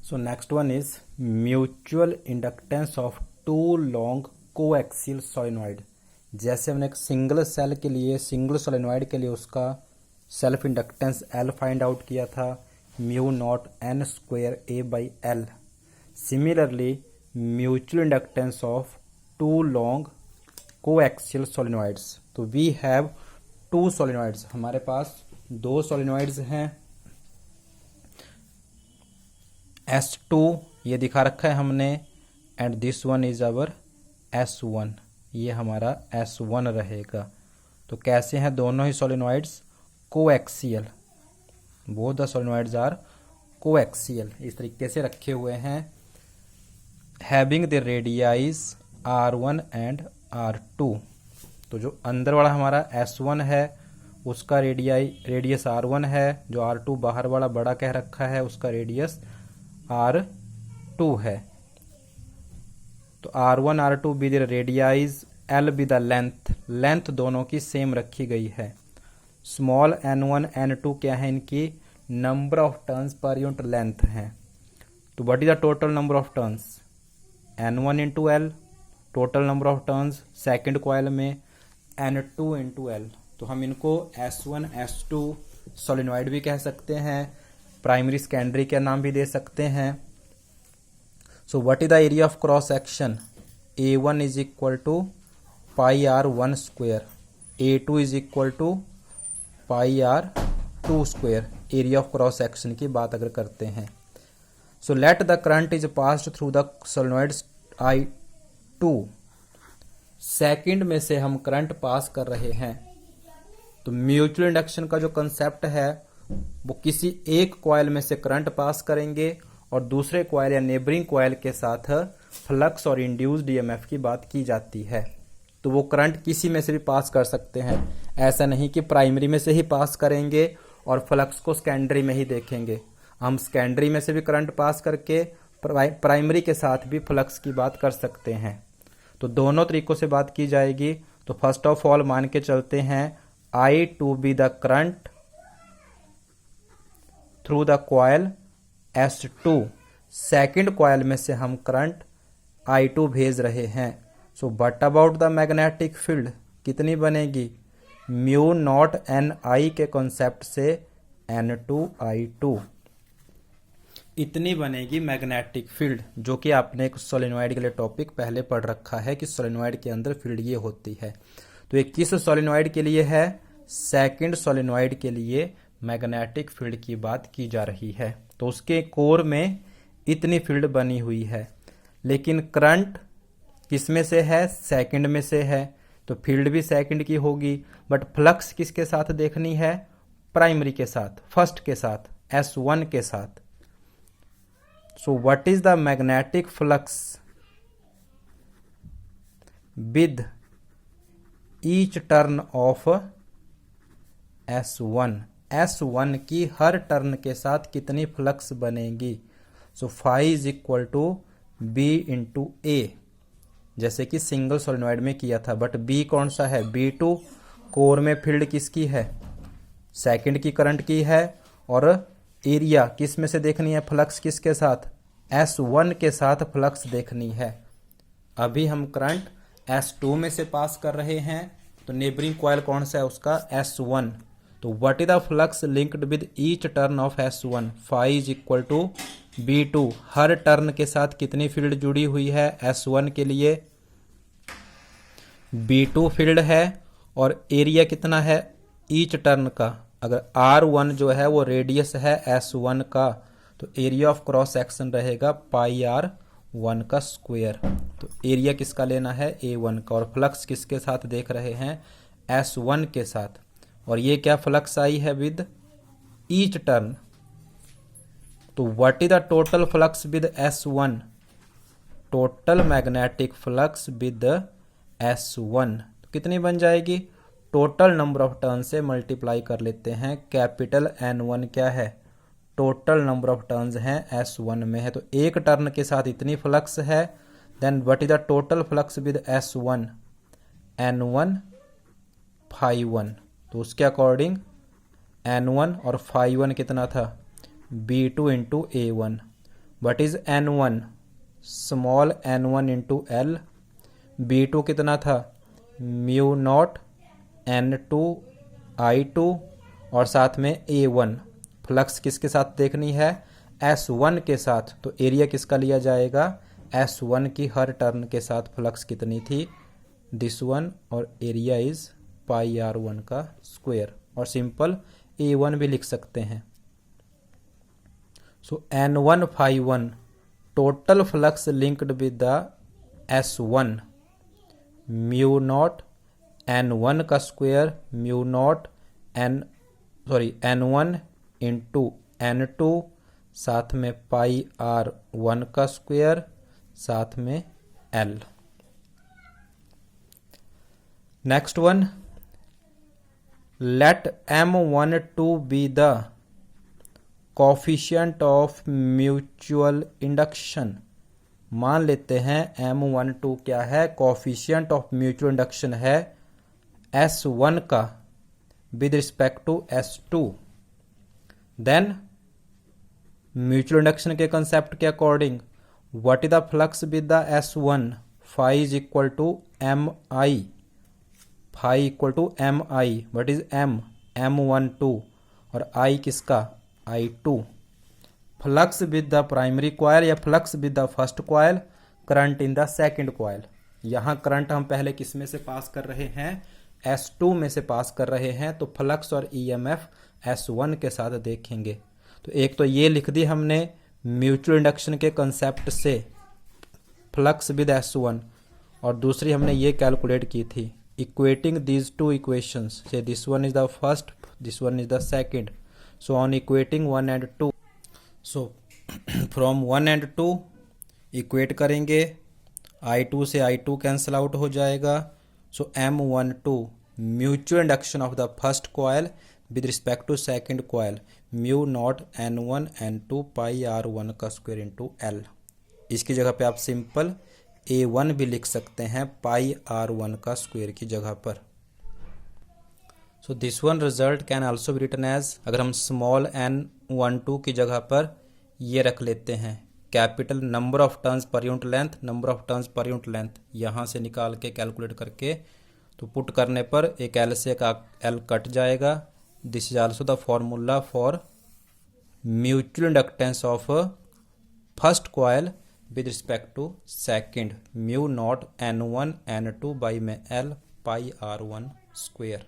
So next one is mutual inductance of two long coaxial solenoid। जैसे हमने एक single cell के लिए सिंगल सोलेनॉइड के लिए उसका self inductance L find out किया था, mu naught n square A by L। Similarly mutual inductance of two long coaxial solenoids. तो वी हैव टू सोलेनॉइड्स, हमारे पास दो सोलेनॉइड्स हैं। S2 ये दिखा रखा है हमने, and this one is our S1, ये हमारा S1 रहेगा। तो कैसे हैं दोनों ही solenoids? Coaxial, both the solenoids are coaxial, इस तरीके से रखे हुए हैं। Having the radii R1 and R2। तो जो अंदर वाला हमारा S1 है उसका रेडियस R1 है, जो R2 बाहर वाला बड़ा कह रखा है उसका रेडियस R2 है। तो R1 R2 be the radii, L be the length दोनों की सेम रखी गई है। स्मॉल n1 n2 क्या है? इनकी number of turns per unit length है। तो what is the total number of turns? n1 into L, total number of turns second coil में n2 इंटू L। तो हम इनको S1 S2 सोलेनॉइड भी कह सकते हैं, प्राइमरी सेकेंडरी के नाम भी दे सकते हैं। So what is the area of cross section? A1 is equal to pi R1 square, A2 is equal to pi R2 square. Area of cross section की बात अगर करते हैं, so let the current is passed through the solenoids I2। Second में से हम current pass कर रहे हैं। तो म्यूचुअल इंडक्शन का जो कंसेप्ट है वो किसी एक कॉइल में से करंट पास करेंगे और दूसरे कॉइल या नेबरिंग कॉइल के साथ फ्लक्स और इंड्यूस्ड ईएमएफ की बात की जाती है। तो वो करंट किसी में से भी पास कर सकते हैं, ऐसा नहीं कि प्राइमरी में से ही पास करेंगे और फ्लक्स को सेकेंडरी में ही देखेंगे। हम सेकेंडरी में से भी करंट पास करके प्राइमरी के साथ भी फ्लक्स की बात कर सकते हैं। तो दोनों तरीकों से बात की जाएगी। तो फर्स्ट ऑफ ऑल मान के चलते हैं I2 be the current through the coil S2। Second coil में से हम करंट I2 भेज रहे हैं। So what about the magnetic field? कितनी बनेगी? म्यू नॉट NI के कॉन्सेप्ट से N2I2, इतनी बनेगी मैग्नेटिक फील्ड, जो कि आपने एक सोलेनॉइड के लिए टॉपिक पहले पढ़ रखा है कि सोलेनॉइड के अंदर फील्ड ये होती है। तो ये किस सोलेनॉइड के लिए है? सेकंड सोलेनॉइड के लिए मैग्नेटिक फील्ड की बात की जा रही है। तो उसके कोर में इतनी फील्ड बनी हुई है, लेकिन करंट किस में से है? सेकंड में से है, तो फील्ड भी सेकंड की होगी। बट फ्लक्स किसके साथ देखनी है? प्राइमरी के साथ, फर्स्ट के साथ, S1 के साथ। सो what is the magnetic flux with each turn of S1? S1 की हर टर्न के साथ कितनी फ्लक्स बनेगी? So phi is equal to B into A, जैसे कि सिंगल सोलेनॉइड में किया था। बट बी कौन सा है? B2। कोर में फील्ड किसकी है? सेकंड की करंट की है। और एरिया किस में से देखनी है? फ्लक्स किसके साथ? S1 के साथ फ्लक्स देखनी है। अभी हम करंट S2 में से पास कर रहे हैं, तो नेबरिंग कॉइल कौन सा है उसका? S1। तो what is the flux linked with each turn of S1? Phi is equal to B2। हर टर्न के साथ कितनी फील्ड जुड़ी हुई है? S1 के लिए B2 फील्ड है। और एरिया कितना है ईच टर्न का? अगर R1 जो है वो रेडियस है S1 का, तो एरिया ऑफ क्रॉस सेक्शन रहेगा पाई R1 का स्क्वायर। तो एरिया किसका लेना है? A1 का। और फ्लक्स किसके साथ देख रहे हैं? S1 के साथ। और ये क्या फ्लक्स आई है? With each turn. तो what is the total flux with S1? Total magnetic flux with S1 कितनी बन जाएगी? टोटल नंबर ऑफ टर्न से मल्टीप्लाई कर लेते हैं। कैपिटल N1 क्या है? टोटल नंबर ऑफ टर्न्स हैं S1 में है, तो एक टर्न के साथ इतनी फ्लक्स है। Then what is the total flux with S1? N1 φ1। तो उसके अकॉर्डिंग N1 और φ1 कितना था? B2 into A1। What is N1, small n1 into L. B2 कितना था, म्यू नॉट N2 I2 और साथ में A1। फ्लक्स किसके साथ देखनी है, S1 के साथ, तो एरिया किसका लिया जाएगा, S1 की हर टर्न के साथ फ्लक्स कितनी थी, दिस वन, और एरिया इज पाई R1 का स्क्वायर, और सिंपल A1 भी लिख सकते हैं। सो N1 phi1 total flux linked with the S1 mu naught N1 का square mu naught N1 into N2 साथ में पाई R1 का स्क्वायर साथ में L। Next one, let M12 be the coefficient of mutual induction. मान लेते हैं M12 क्या है, कोफिशिएंट ऑफ म्यूचुअल इंडक्शन है S1 का with respect to S2। Then mutual induction के कंसेप्ट के according what is the flux with the S1, phi is equal to M I, phi equal to M I, what is M12 और I किसका, I2। Flux with the primary coil या flux with the first coil, current in the second coil. यहाँ current हम पहले किस में से पास कर रहे हैं, S2 में से पास कर रहे हैं, तो फ्लक्स और EMF S1 के साथ देखेंगे। तो एक तो ये लिख दी हमने म्यूचुअल इंडक्शन के कंसेप्ट से फ्लक्स विद S1, और दूसरी हमने ये कैलकुलेट की थी equating these two equations, say this one is the first, this one is the second, so on equating 1 and 2, सो फ्रॉम 1 and 2 इक्वेट करेंगे, I2 से I2 कैंसिल आउट हो जाएगा। So M12 mutual induction of the first coil with respect to second coil mu naught N1 N2 pi R1 का square into L। इसकी जगह पे आप सिंपल A1 भी लिख सकते हैं पाई R1 का स्क्वायर की जगह पर। So this one result can also be written as, अगर हम स्मॉल n12 की जगह पर ये रख लेते हैं capital number of turns per unit length, number of turns per unit length यहाँ से निकाल के कैलकुलेट करके, तो पुट करने पर एक L से एक L कट जाएगा। This is also the formula for mutual inductance of first coil with respect to second, mu naught N1 N2 by में L पाई R1 स्क्वायर।